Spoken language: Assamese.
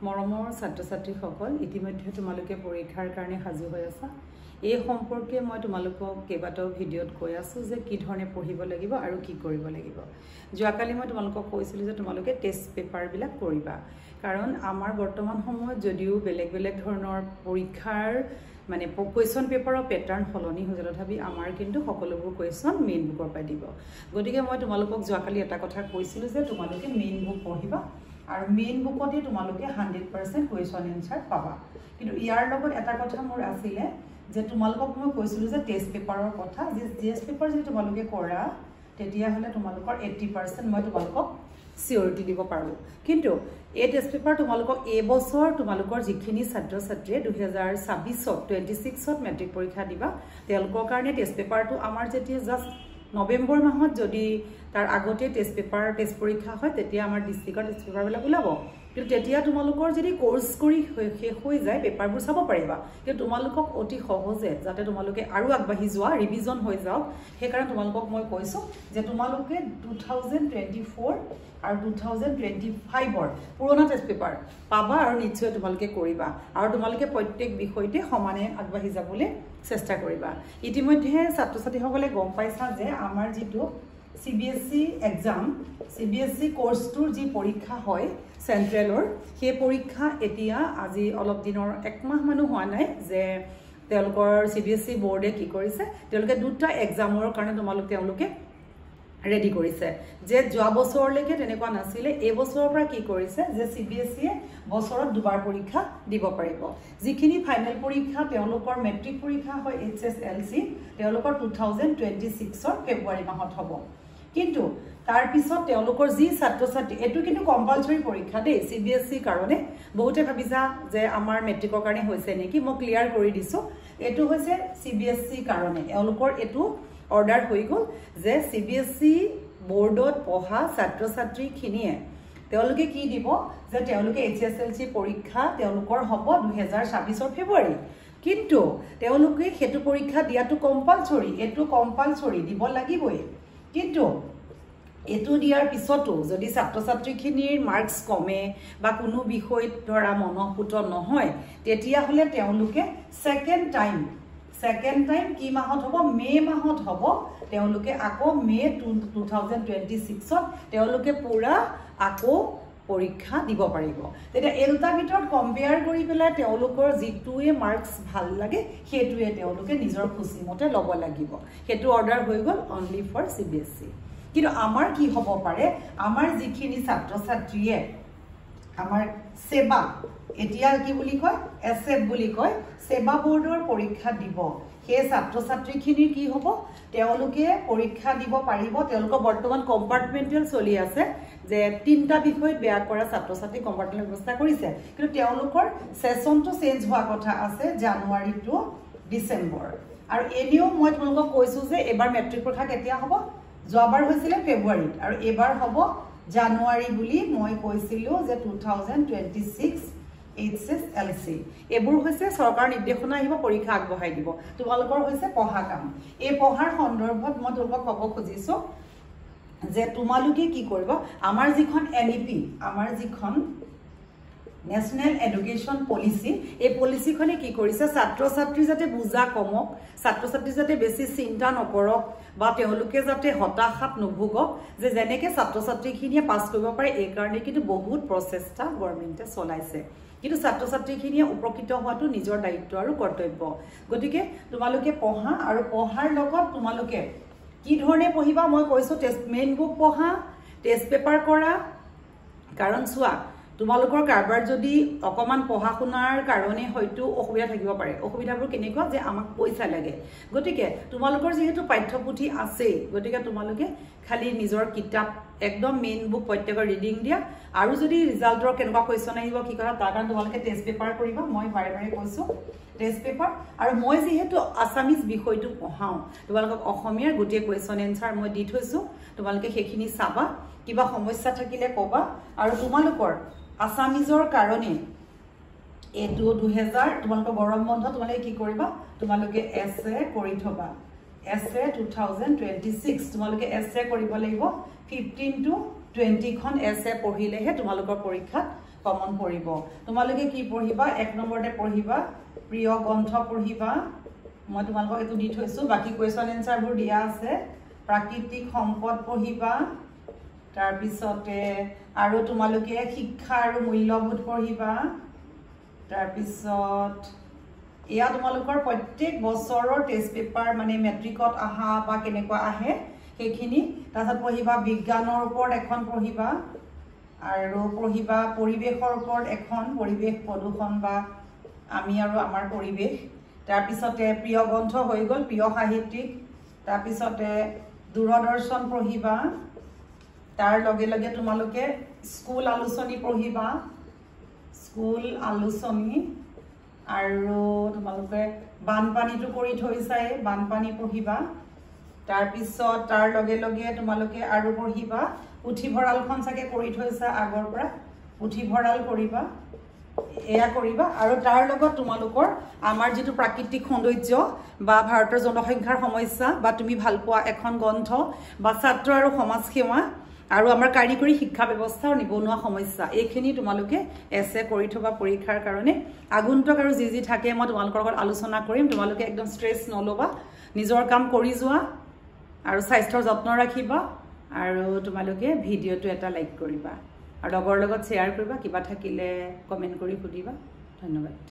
মৰমৰ ছাত্ৰ-ছাত্ৰীসকল ইতিমধ্যে তোমালোকে পৰীক্ষাৰ কাৰণে সাজু হৈ আছা এই সম্পৰ্কে মই তোমালোকক কেইবাটাও ভিডিঅ'ত কৈ আছো যে কি ধৰণে পঢ়িব লাগিব আৰু কি কৰিব লাগিব যোৱাকালি মই তোমালোকক কৈছিলো যে তোমালোকে টেষ্ট পেপাৰ বিলাক কৰিবা কাৰণ আমাৰ বৰ্তমান সময়ত যদিও বেলেগ বেলেগ ধৰণৰ পৰীক্ষাৰ মানে কোৱেশ্চন পেপাৰৰ প্যাটাৰ্ন হলনি হৈ যায় তথাপি আমাৰ কিন্তু সকলোবোৰ কোৱেশ্চন মেইন বুকৰ পৰা দিব গতিকে মই তোমালোকক যোৱাকালি এটা কথা কৈছিলো যে তোমালোকে মেইন বুক পঢ়িবা আৰু মেইন বুকতে তোমালোকে 100% কোৱেশ্চন এনসাৰ পাবা কিন্তু ইয়াৰ লগত এটা কথা মোৰ আছিল যে তোমালোকক মই কৈছিলো যে টেষ্ট পেপাৰৰ কথা যে টেষ্ট পেপাৰ যদি তোমালোকে কৰা তেতিয়া হলে তোমালোকৰ 80% মই তোমালোকক সিউৰিটি দিব পাৰো কিন্তু এই টেষ্ট পেপাৰ তোমালোকক এই বছৰ তোমালোকৰ যিখিনি ছাত্ৰ-ছাত্ৰীয়ে 2026-26ত মেট্ৰিক পৰীক্ষা দিবা তেওঁলোকৰ কাৰণে টেষ্ট পেপাৰটো আমাৰ যেতিয়া জাস্ট নৱেম্বৰ মাহত যদি তাৰ আগতে টেষ্ট পৰীক্ষা হয় তেতিয়া আমাৰ ডিস্ট্ৰিক্টৰ টেষ্ট পেপাৰবিলাক ওলাব কিন্তু তেতিয়া তোমালোকৰ যদি কোৰ্স কৰি শেষ হৈ যায় পেপাৰবোৰ চাব পাৰিবা কিন্তু তোমালোকক অতি সহজে যাতে তোমালোকে আৰু আগবাঢ়ি যোৱা ৰিভিজন হৈ যাওক সেইকাৰণে তোমালোকক মই কৈছো যে তোমালোকে 2024 আৰু 2025ৰ পুৰণা টেষ্ট পেপাৰ পাবা আৰু নিশ্চয় তোমালোকে কৰিবা আৰু তোমালোকে প্ৰত্যেক বিষয়তে সমানে আগবাঢ়ি যাবলৈ চেষ্টা কৰিবা ইতিমধ্যে ছাত্ৰ-ছাত্ৰীসকলে গম পাইছা যে আমাৰ যেটো CBSE এক্সাম CBSE কোৰ্সটোৰ যি পৰীক্ষা হয় সেন্ট্ৰেলৰ সেই পৰীক্ষা এতিয়া আজি অলপ দিনৰ এক মাহ মানো হোৱা নাই যে তেওঁলোকৰ CBSE বোৰ্ডে কি কৰিছে তেওঁলোকে দুটা এক্সামৰ কাৰণে তেওঁলোকে ৰেডি কৰিছে যে যোৱা বছৰলৈকে তেনেকুৱা নাছিলে এই বছৰৰ পৰা কি কৰিছে যে CBSE বছৰত দুবাৰ পৰীক্ষা দিব পাৰিব যিখিনি ফাইনেল পৰীক্ষা তেওঁলোকৰ মেট্ৰিক পৰীক্ষা হয় HSLC তেওঁলোকৰ 2026ৰ ফেব্ৰুৱাৰী মাহত হ'ব কিন্তু তাৰ পিছত তেওঁলোকৰ যি ছাত্ৰ-ছাত্ৰী এটো কিন্তু কম্পালসৰি পৰীক্ষা দেই CBSE কাৰণে বহুতে ভাবিছা যে আমাৰ মেট্ৰিকৰ কাৰণে হৈছে নেকি মই ক্লিয়াৰ কৰি দিছো এটো হৈছে CBSE কাৰণে তেওঁলোকৰ এটো অৰ্ডাৰ হৈ গল যে CBSE বোৰ্ডত পঢ়া ছাত্ৰ-ছাত্ৰী খিনিয়ে তেওঁলোকে কি দিব যে তেওঁলোকে HSLC পৰীক্ষা তেওঁলোকৰ হ'ব 2026ৰ ফেব্ৰুৱাৰী কিন্তু তেওঁলোকে হেতু পৰীক্ষা দিয়াটো কম্পালসৰি এটো কম্পালসৰি দিব লাগিবই কিন্তু এটো দিয়াৰ পিছতো যদি ছাত্ৰ-ছাত্ৰীখিনিৰ মাৰ্কস কমে বা কোনো বিষয়ত ধৰা মনোপুত নহয় তেতিয়া হলে তেওঁলোকে সেকেন্ড টাইম কি মাহত হ'ব মে মাহত হ'ব তেওঁলোকে আকৌ মে 2026ত তেওঁলোকে পুৰা আকৌ পৰীক্ষা দিব পাৰিব তেতিয়া এলটা ভিতৰত কম্পেয়াৰ কৰি পেলাই তেওঁলোকৰ যিটোৱে মাৰ্কস ভাল লাগে হেতুৱে তেওঁলোকে নিজৰ খুচি মতে ল'ব লাগিব হেতু অৰ্ডাৰ হৈ গল অনলি ফৰ CBSE কিন্তু আমাৰ কি হ'ব পাৰে আমাৰ যিখিনি ছাত্ৰ-ছাত্ৰীয়ে আমাৰ সেবা এতিয়া কি বুলি কয় এসএফ বুলি কয় সেবা বোৰ্ডৰ পৰীক্ষা দিব হে ছাত্ৰ-ছাত্ৰীখিনিৰ কি হ'ব তেওঁলোকে পৰীক্ষা দিব পাৰিব তেওঁলোকৰ বৰ্তমান কম্পাৰ্টমেন্টাল চলি আছে যে তিনটা বিষয়ত বেয়া কৰা ছাত্ৰ-ছাত্ৰী কম্পাৰ্টমেন্টাল ব্যৱস্থা কৰিছে কিন্তু তেওঁলোকৰ সেশনটো চেঞ্জ হোৱা কথা আছে জানুৱাৰী টু ডিসেম্বৰ আৰু এনেও মই তোমালোকক কৈছো যে এবাৰ মেট্ৰিক পৰীক্ষা কেতিয়া হ'ব যোৱাবাৰ হৈছিল ফেব্ৰুৱাৰীত আৰু এবাৰ হ'ব জানুৱাৰী বুলি মই কৈছিলো যে 2026 HSLC এবোৰ হৈছে সৰকাৰ নিৰ্দেশনা আহিব পৰীক্ষা আগবঢ়াই দিব তোমালোকৰ হৈছে পঢ়া কাম এই পঢ়াৰ সন্দৰ্ভত মই তোমাক ক'ব খুজিছো যে তোমালোকে কি কৰিবা আমাৰ যিখন NEP আমাৰ যিখন নেশনাল এডুকেশন পলিসি এই পলিসিখনে কি কৰিছে ছাত্ৰ-ছাত্ৰী যাতে বুজা কমক ছাত্ৰ-ছাত্ৰী যাতে বেছি চিন্তা নকৰক বা তেওঁলোকে যাতে হতাশাত নভুগক যে যেনেকে ছাত্ৰ-ছাত্ৰীখিনিয়ে পাছ কৰিব পাৰে এই কাৰণে কিন্তু বহুত প্ৰচেষ্টা গৱৰ্ণমেণ্টে চলাইছে কিন্তু ছাত্ৰ-ছাত্ৰীখিনিয়ে উপকৃত হোৱাটো নিজৰ দায়িত্ব আৰু কৰ্তব্য গতিকে তোমালোকে পঢ়া আৰু পঢ়াৰ লগত তোমালোকে কি ধৰণে পঢ়িবা মই কৈছো টেষ্ট মেইন বুক পঢ়া টেষ্ট পেপাৰ কৰা কাৰণ চোৱা তোমালোকৰ কাৰবাৰ যদি অকমান পঢ়া শুনাৰ কাৰণে হয়তো অসুবিধা থাকিব পাৰে অসুবিধাবোৰ কেনেকুৱা যে আমাক পইচা লাগে গতিকে তোমালোকৰ যেহেতু পাঠ্যপুথি আছে গতিকে তোমালোকে খালি নিজৰ কিতাপ একদম মেইন বুক প্ৰত্যেকৰ ৰিডিং দিয়া আৰু যদি ৰিজাল্টৰ কেনেকুৱা কোৱেশ্চন আহিব কি কৰা তাৰ কাৰণে তোমালোকে টেষ্ট পেপাৰ কৰিবা মই বাৰে বাৰে কৈছো টেষ্ট পেপাৰ আৰু মই যেহেতু আসামিজ বিষয়টো পঢ়াও তোমালোকক অসমীয়াৰ গোটেই কোৱেশ্চন এনসাৰ মই দি থৈছো তোমালোকে সেইখিনি চাবা কিবা সমস্যা থাকিলে কবা আৰু তোমালোকৰ আসামিজৰ কাৰণে এটো 2000 তোমালোকৰ গৰম বন্ধ তোমালোকে কি কৰিবা তোমালোকে এসএ কৰি থবা এসএ 2026 তোমালোকে এসএ কৰিব লাগিব 15 to 20 খন এসএ পঢ়িলেহে তোমালোকৰ পৰীক্ষাত কমন পৰিব তোমালোকে কি পঢ়িবা 1 নম্বৰতে পঢ়িবা প্ৰিয় গ্ৰন্থ পঢ়িবা মই তোমালোকক এটো দি থৈছো বাকি কোৱেশ্চন এনসাৰবোৰ দিয়া আছে প্ৰাকৃতিক সম্পদ পঢ়িবা তাৰ পিছতে আৰু তোমালোকে শিক্ষা আৰু মূল্যবোধ পঢ়িবা তাৰ পিছত এয়া তোমালোকৰ প্ৰত্যেক বছৰৰ টেষ্ট পেপাৰ মানে মেট্ৰিকত আহা বা কেনেকুৱা আহে সেইখিনি তাৰছত পঢ়িবা বিজ্ঞানৰ ওপৰত এখন পঢ়িবা আৰু পঢ়িবা পৰিৱেশৰ ওপৰত এখন পৰিৱেশ প্ৰদূষণ বা আমি আৰু আমাৰ পৰিৱেশ তাৰ পিছতে প্ৰিয় গ্ৰন্থ হৈ গল প্ৰিয় সাহিত্যিক তাৰ পিছতে দূৰদৰ্শন পঢ়িবা তাৰ লগে লগে তোমালোকে স্কুল আলোচনী পঢ়িবা স্কুল আলোচনী আৰু তোমালোকে বানপানীটো কৰি থৈছাই বানপানী পঢ়িবা তাৰ পিছত তাৰ লগে লগে তোমালোকে আৰু পঢ়িবা পুথিভঁৰালখন চাগে কৰি থৈছা আগৰ পৰা পুথিভঁৰাল কৰিবা এয়া কৰিবা আৰু তাৰ লগত তোমালোকৰ আমাৰ যেটো প্ৰাকৃতিক সৌন্দৰ্য বা ভাৰতৰ জনসংখ্যাৰ সমস্যা বা তুমি ভাল পোৱা এখন গ্ৰন্থ বা ছাত্ৰ আৰু সমাজ সেৱা আৰু আমাৰ কাৰিকৰী শিক্ষা ব্যৱস্থা আৰু নিবনুৱা সমস্যা এইখিনি তোমালোকে এছে কৰি থবা পৰীক্ষাৰ কাৰণে আগন্তুক আৰু যি থাকে মই তোমালোকৰ লগত আলোচনা কৰিম তোমালোকে একদম ষ্ট্ৰেছ নলবা নিজৰ কাম কৰি যোৱা আৰু স্বাস্থ্যৰ যত্ন ৰাখিবা আৰু তোমালোকে ভিডিঅটো এটা লাইক কৰিবা আৰু লগৰ লগত শ্বেয়াৰ কৰিবা কিবা থাকিলে কমেন্ট কৰি সুধিবা ধন্যবাদ